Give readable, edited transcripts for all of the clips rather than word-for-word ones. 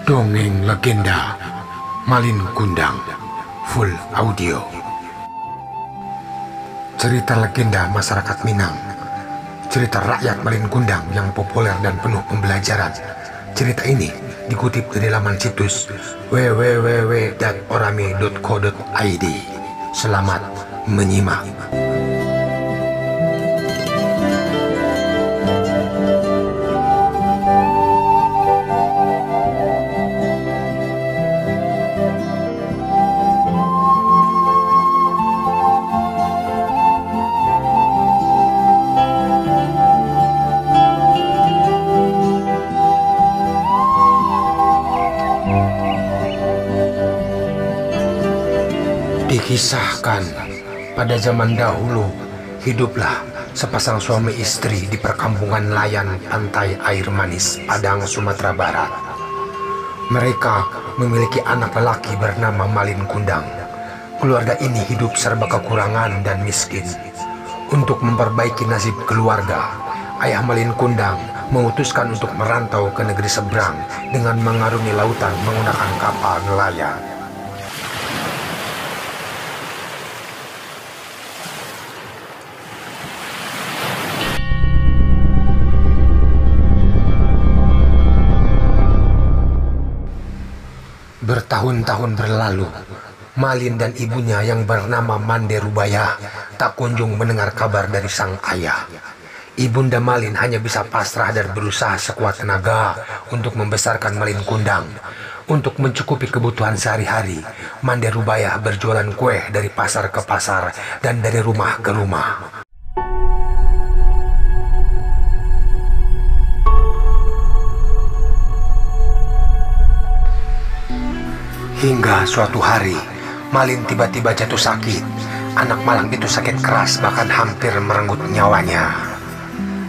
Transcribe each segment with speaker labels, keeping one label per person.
Speaker 1: Dongeng Legenda Malin Kundang Full Audio. Cerita legenda masyarakat Minang. Cerita rakyat Malin Kundang yang populer dan penuh pembelajaran. Cerita ini dikutip dari laman situs www.orame.co.id. Selamat menyimak. Dikisahkan, pada zaman dahulu, hiduplah sepasang suami istri di perkampungan nelayan pantai air manis, Padang, Sumatera Barat. Mereka memiliki anak lelaki bernama Malin Kundang. Keluarga ini hidup serba kekurangan dan miskin. Untuk memperbaiki nasib keluarga, ayah Malin Kundang memutuskan untuk merantau ke negeri seberang dengan mengarungi lautan menggunakan kapal nelayan. Bertahun-tahun berlalu, Malin dan ibunya yang bernama Mande Rubaya tak kunjung mendengar kabar dari sang ayah. Ibunda Malin hanya bisa pasrah dan berusaha sekuat tenaga untuk membesarkan Malin Kundang. Untuk mencukupi kebutuhan sehari-hari, Mande Rubaya berjualan kue dari pasar ke pasar dan dari rumah ke rumah. Hingga suatu hari, Malin tiba-tiba jatuh sakit. Anak malang itu sakit keras, bahkan hampir merenggut nyawanya.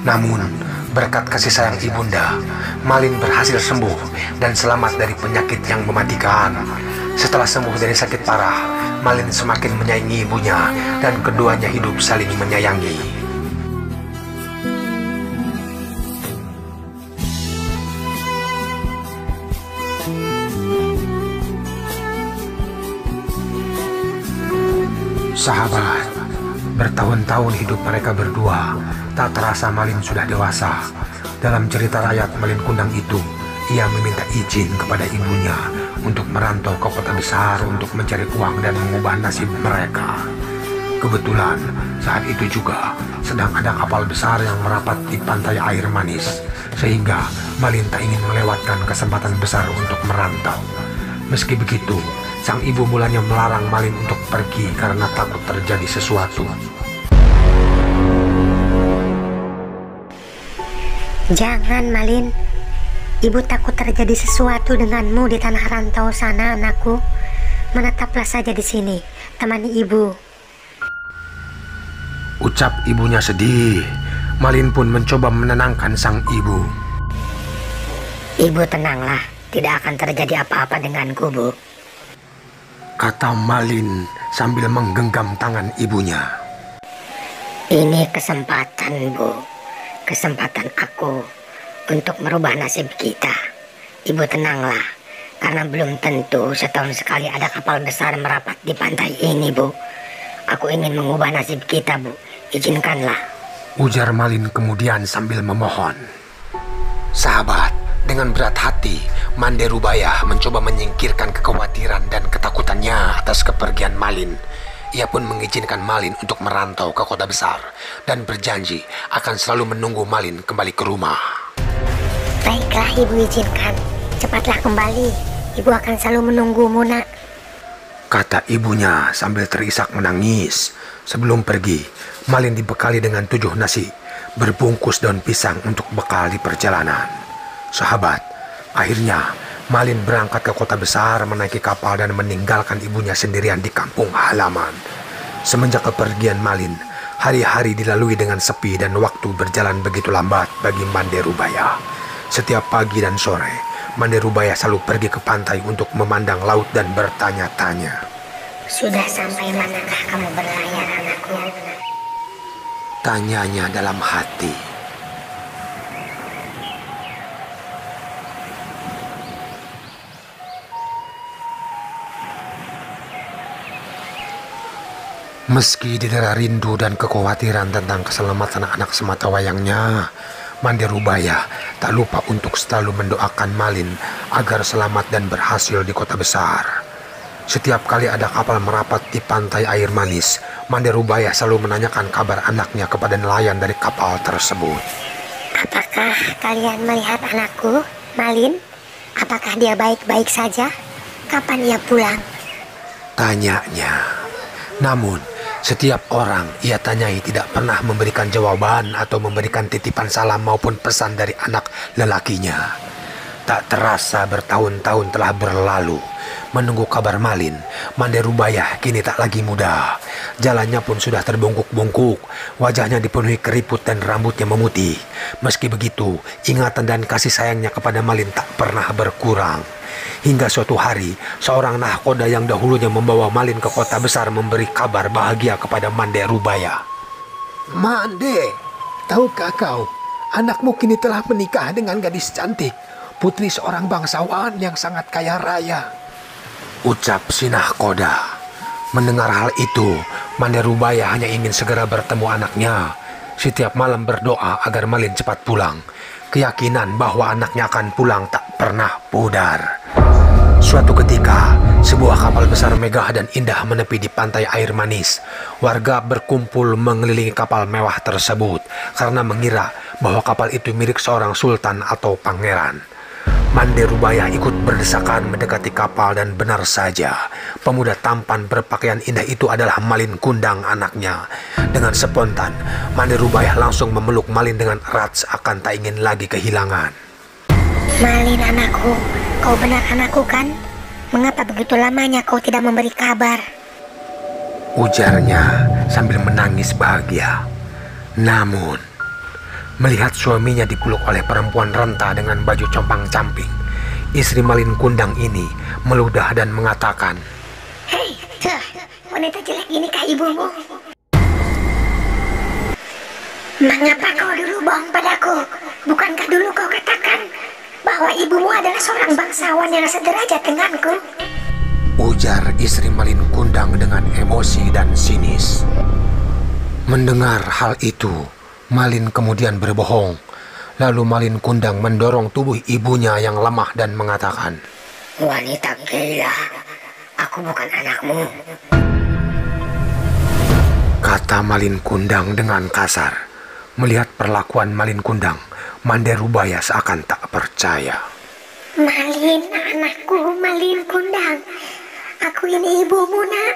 Speaker 1: Namun, berkat kasih sayang ibunda, Malin berhasil sembuh dan selamat dari penyakit yang mematikan. Setelah sembuh dari sakit parah, Malin semakin menyayangi ibunya dan keduanya hidup saling menyayangi. Sahabat, bertahun-tahun hidup mereka berdua. Tak terasa Malin sudah dewasa. Dalam cerita rakyat Malin Kundang itu, ia meminta izin kepada ibunya untuk merantau ke kota besar untuk mencari uang dan mengubah nasib mereka. Kebetulan saat itu juga sedang ada kapal besar yang merapat di pantai air manis, sehingga Malin tak ingin melewatkan kesempatan besar untuk merantau. Meski begitu, sang ibu mulanya melarang Malin untuk pergi karena takut terjadi sesuatu.
Speaker 2: Jangan, Malin. Ibu takut terjadi sesuatu denganmu di tanah rantau sana, anakku. Menetaplah saja di sini, temani ibu.
Speaker 1: Ucap ibunya sedih. Malin pun mencoba menenangkan sang ibu.
Speaker 2: Ibu tenanglah, tidak akan terjadi apa-apa denganku, Bu.
Speaker 1: Kata Malin sambil menggenggam tangan ibunya.
Speaker 2: Ini kesempatan, Bu. Kesempatan aku untuk merubah nasib kita. Ibu tenanglah, karena belum tentu setahun sekali ada kapal besar merapat di pantai ini, Bu. Aku ingin mengubah nasib kita, Bu. Izinkanlah.
Speaker 1: Ujar Malin kemudian sambil memohon. Sahabat, dengan berat hati, Mande Rubaya mencoba menyingkirkan kekhawatiran dan ketakutannya atas kepergian Malin. Ia pun mengizinkan Malin untuk merantau ke kota besar dan berjanji akan selalu menunggu Malin kembali ke rumah.
Speaker 2: Baiklah, ibu izinkan. Cepatlah kembali. Ibu akan selalu menunggumu, nak.
Speaker 1: Kata ibunya sambil terisak menangis. Sebelum pergi, Malin dibekali dengan 7 nasi, berbungkus daun pisang untuk bekal di perjalanan. Sahabat, akhirnya Malin berangkat ke kota besar menaiki kapal dan meninggalkan ibunya sendirian di kampung halaman. Semenjak kepergian Malin, hari-hari dilalui dengan sepi dan waktu berjalan begitu lambat bagi Mande Rubaya. Setiap pagi dan sore, Mande Rubaya selalu pergi ke pantai untuk memandang laut dan bertanya-tanya.
Speaker 2: Sudah sampai manakah kamu berlayar, anakku?
Speaker 1: Tanyanya dalam hati. Meski didera rindu dan kekhawatiran tentang keselamatan anak sematawayangnya, Manderubaya tak lupa untuk selalu mendoakan Malin agar selamat dan berhasil di kota besar. Setiap kali ada kapal merapat di pantai air manis, Manderubaya selalu menanyakan kabar anaknya kepada nelayan dari kapal tersebut.
Speaker 2: Apakah kalian melihat anakku, Malin? Apakah dia baik-baik saja? Kapan ia pulang?
Speaker 1: Tanyanya. Namun, setiap orang ia tanyai tidak pernah memberikan jawaban atau memberikan titipan salam maupun pesan dari anak lelakinya. Tak terasa bertahun-tahun telah berlalu. Menunggu kabar Malin, Manderubaya kini tak lagi muda. Jalannya pun sudah terbungkuk-bungkuk, wajahnya dipenuhi keriput dan rambutnya memutih. Meski begitu, ingatan dan kasih sayangnya kepada Malin tak pernah berkurang. Hingga suatu hari, seorang nahkoda yang dahulunya membawa Malin ke kota besar memberi kabar bahagia kepada Manderubaya.
Speaker 3: Mande, tahukah kau, anakmu kini telah menikah dengan gadis cantik, putri seorang bangsawan yang sangat kaya raya.
Speaker 1: Ucap si nahkoda. Mendengar hal itu, Manderubaya hanya ingin segera bertemu anaknya. Setiap malam berdoa agar Malin cepat pulang. Keyakinan bahwa anaknya akan pulang tak pernah pudar. Suatu ketika, sebuah kapal besar megah dan indah menepi di pantai air manis. Warga berkumpul mengelilingi kapal mewah tersebut karena mengira bahwa kapal itu milik seorang sultan atau pangeran. Manderubaya ikut berdesakan mendekati kapal dan benar saja, pemuda tampan berpakaian indah itu adalah Malin Kundang anaknya. Dengan spontan, Manderubaya langsung memeluk Malin dengan erat seakan tak ingin lagi kehilangan.
Speaker 2: Malin anakku, kau benar anakku kan? Mengapa begitu lamanya kau tidak memberi kabar?
Speaker 1: Ujarnya sambil menangis bahagia. Namun, melihat suaminya dipeluk oleh perempuan renta dengan baju compang-camping, istri Malin Kundang ini meludah dan mengatakan,
Speaker 2: Hei, wanita jelek ini kah ibumu? Mengapa kau dulu bohong padaku? Bukankah dulu kau katakan bahwa ibumu adalah seorang bangsawan yang sederajat denganku?
Speaker 1: Ujar istri Malin Kundang dengan emosi dan sinis. Mendengar hal itu, Malin kemudian berbohong. Lalu Malin Kundang mendorong tubuh ibunya yang lemah dan mengatakan,
Speaker 2: Wanita gila, aku bukan anakmu.
Speaker 1: Kata Malin Kundang dengan kasar. Melihat perlakuan Malin Kundang, Manderubaya seakan tak percaya.
Speaker 2: Malin, anakku, Malin Kundang. Aku ini ibumu, nak.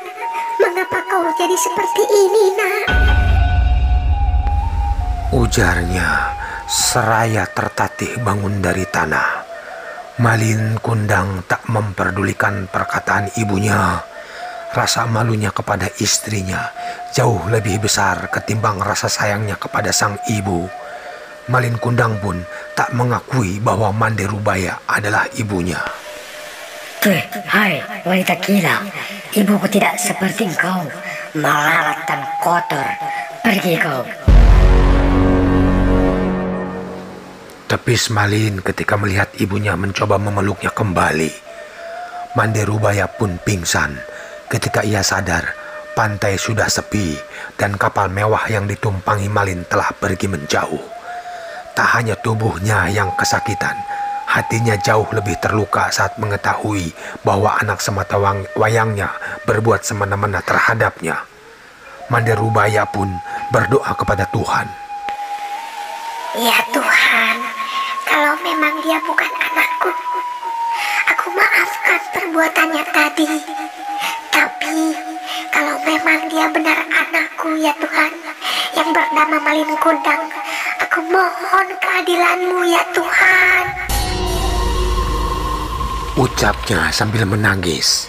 Speaker 2: Mengapa kau jadi seperti ini, nak?
Speaker 1: Ujarnya seraya tertatih bangun dari tanah. Malin Kundang tak memperdulikan perkataan ibunya. Rasa malunya kepada istrinya jauh lebih besar ketimbang rasa sayangnya kepada sang ibu. Malin Kundang pun tak mengakui bahwa Manderubaya adalah ibunya.
Speaker 2: Hai, wanita gila. Ibuku tidak seperti engkau, melarat dan kotor. Pergi kau.
Speaker 1: Tepis Malin ketika melihat ibunya mencoba memeluknya kembali. Manderubaya pun pingsan. Ketika ia sadar, pantai sudah sepi dan kapal mewah yang ditumpangi Malin telah pergi menjauh. Tak hanya tubuhnya yang kesakitan, hatinya jauh lebih terluka saat mengetahui bahwa anak sematawayangnya berbuat semena-mena terhadapnya. Manderubaya pun berdoa kepada Tuhan.
Speaker 2: Ya Tuhan, kalau memang dia bukan anakku, aku maafkan perbuatannya tadi. Tapi kalau memang dia benar anakku ya Tuhan, yang bernama Malin Kundang, aku mohon keadilan-Mu ya Tuhan.
Speaker 1: Ucapnya sambil menangis.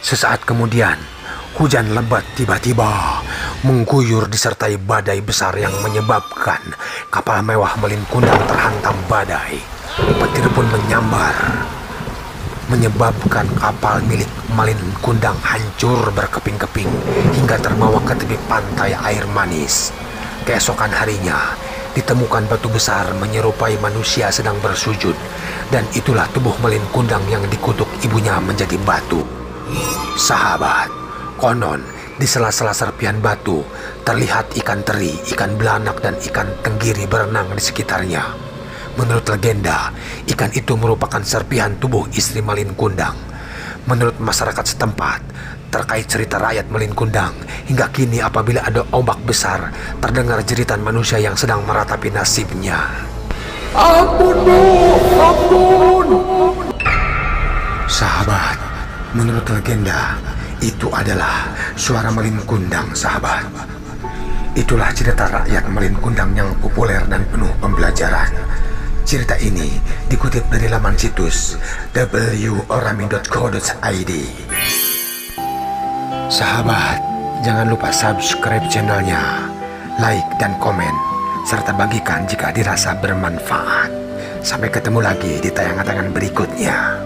Speaker 1: Sesaat kemudian, hujan lebat tiba-tiba mengguyur disertai badai besar yang menyebabkan kapal mewah Malin Kundang terhantam badai. Petir pun menyambar, menyebabkan kapal milik Malin Kundang hancur berkeping-keping hingga terbawa ke tepi pantai air manis. Keesokan harinya, ditemukan batu besar menyerupai manusia sedang bersujud, dan itulah tubuh Malin Kundang yang dikutuk ibunya menjadi batu. Sahabat, konon Di sela-sela serpihan batu, terlihat ikan teri, ikan belanak, dan ikan tenggiri berenang di sekitarnya. Menurut legenda, ikan itu merupakan serpihan tubuh istri Malin Kundang. Menurut masyarakat setempat, terkait cerita rakyat Malin Kundang, hingga kini apabila ada ombak besar, terdengar jeritan manusia yang sedang meratapi nasibnya.
Speaker 3: Ampun, Bu! Ampun!
Speaker 1: Sahabat, menurut legenda, itu adalah suara Malin Kundang, sahabat. Itulah cerita rakyat Malin Kundang yang populer dan penuh pembelajaran. Cerita ini dikutip dari laman situs www.orami.co.id. Sahabat, jangan lupa subscribe channelnya, like dan komen, serta bagikan jika dirasa bermanfaat. Sampai ketemu lagi di tayangan-tayangan berikutnya.